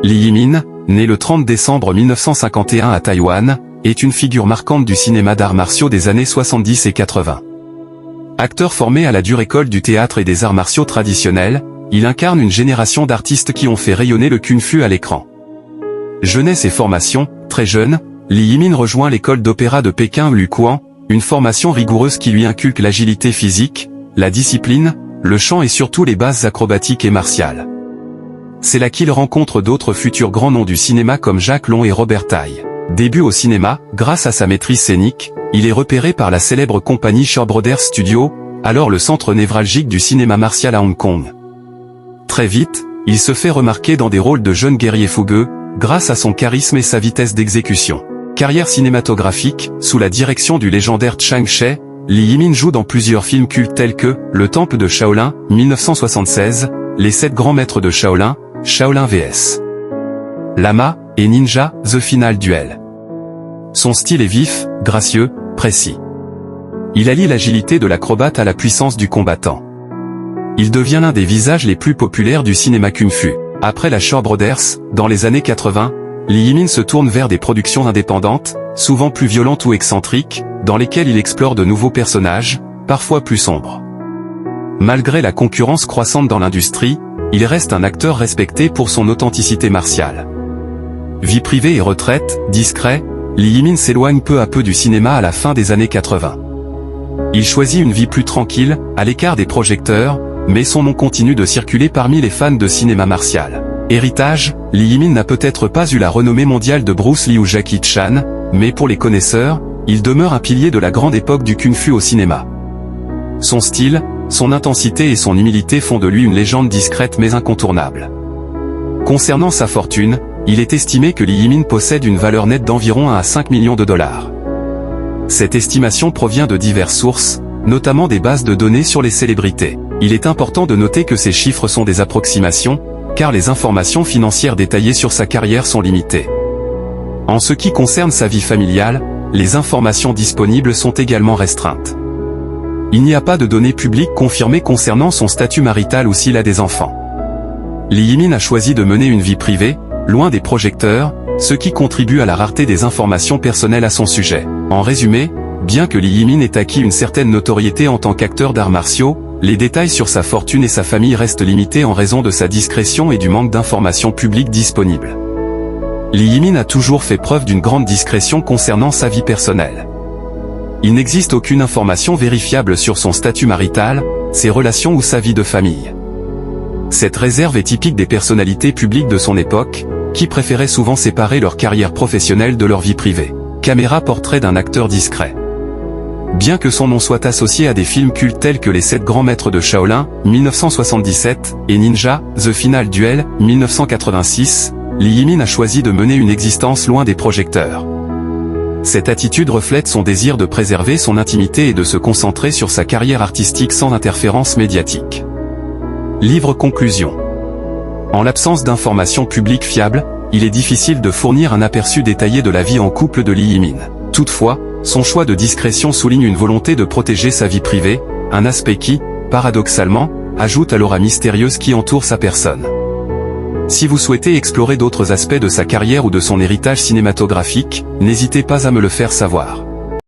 Lee Yi-min, né le 30 décembre 1951 à Taïwan, est une figure marquante du cinéma d'arts martiaux des années 70 et 80. Acteur formé à la dure école du théâtre et des arts martiaux traditionnels, il incarne une génération d'artistes qui ont fait rayonner le kung-fu à l'écran. Jeunesse et formation, très jeune, Lee Yi-min rejoint l'école d'opéra de Pékin Lukuan, une formation rigoureuse qui lui inculque l'agilité physique, la discipline, le chant et surtout les bases acrobatiques et martiales. C'est là qu'il rencontre d'autres futurs grands noms du cinéma comme Jacques Long et Robert Tai. Début au cinéma, grâce à sa maîtrise scénique, il est repéré par la célèbre compagnie Shaw Brothers Studio, alors le centre névralgique du cinéma martial à Hong Kong. Très vite, il se fait remarquer dans des rôles de jeunes guerriers fougueux, grâce à son charisme et sa vitesse d'exécution. Carrière cinématographique, sous la direction du légendaire Chiang Kai, Lee Yi-min joue dans plusieurs films cultes tels que Le Temple de Shaolin, 1976, Les 7 grands maîtres de Shaolin, Shaolin vs. Lama, et Ninja, The Final Duel. Son style est vif, gracieux, précis. Il allie l'agilité de l'acrobate à la puissance du combattant. Il devient l'un des visages les plus populaires du cinéma kung-fu. Après la Shaw Brothers, dans les années 80, Lee Yi-min se tourne vers des productions indépendantes, souvent plus violentes ou excentriques, dans lesquelles il explore de nouveaux personnages, parfois plus sombres. Malgré la concurrence croissante dans l'industrie, il reste un acteur respecté pour son authenticité martiale. Vie privée et retraite, discret, Lee Yi-min s'éloigne peu à peu du cinéma à la fin des années 80. Il choisit une vie plus tranquille, à l'écart des projecteurs, mais son nom continue de circuler parmi les fans de cinéma martial. Héritage, Lee Yi-min n'a peut-être pas eu la renommée mondiale de Bruce Lee ou Jackie Chan, mais pour les connaisseurs, il demeure un pilier de la grande époque du kung-fu au cinéma. Son style, son intensité et son humilité font de lui une légende discrète mais incontournable. Concernant sa fortune, il est estimé que Lee Yi-min possède une valeur nette d'environ 1 à 5 millions de dollars. Cette estimation provient de diverses sources, notamment des bases de données sur les célébrités. Il est important de noter que ces chiffres sont des approximations, car les informations financières détaillées sur sa carrière sont limitées. En ce qui concerne sa vie familiale, les informations disponibles sont également restreintes. Il n'y a pas de données publiques confirmées concernant son statut marital ou s'il a des enfants. Lee Yi-min a choisi de mener une vie privée, loin des projecteurs, ce qui contribue à la rareté des informations personnelles à son sujet. En résumé, bien que Lee Yi-min ait acquis une certaine notoriété en tant qu'acteur d'arts martiaux, les détails sur sa fortune et sa famille restent limités en raison de sa discrétion et du manque d'informations publiques disponibles. Lee Yi-min a toujours fait preuve d'une grande discrétion concernant sa vie personnelle. Il n'existe aucune information vérifiable sur son statut marital, ses relations ou sa vie de famille. Cette réserve est typique des personnalités publiques de son époque, qui préféraient souvent séparer leur carrière professionnelle de leur vie privée. Caméra portrait d'un acteur discret. Bien que son nom soit associé à des films cultes tels que Les 7 grands maîtres de Shaolin, 1977, et Ninja, The Final Duel, 1986, Lee Yi-min a choisi de mener une existence loin des projecteurs. Cette attitude reflète son désir de préserver son intimité et de se concentrer sur sa carrière artistique sans interférence médiatique. Livre conclusion. En l'absence d'informations publiques fiables, il est difficile de fournir un aperçu détaillé de la vie en couple de Lee Yi-min. Toutefois, son choix de discrétion souligne une volonté de protéger sa vie privée, un aspect qui, paradoxalement, ajoute à l'aura mystérieuse qui entoure sa personne. Si vous souhaitez explorer d'autres aspects de sa carrière ou de son héritage cinématographique, n'hésitez pas à me le faire savoir.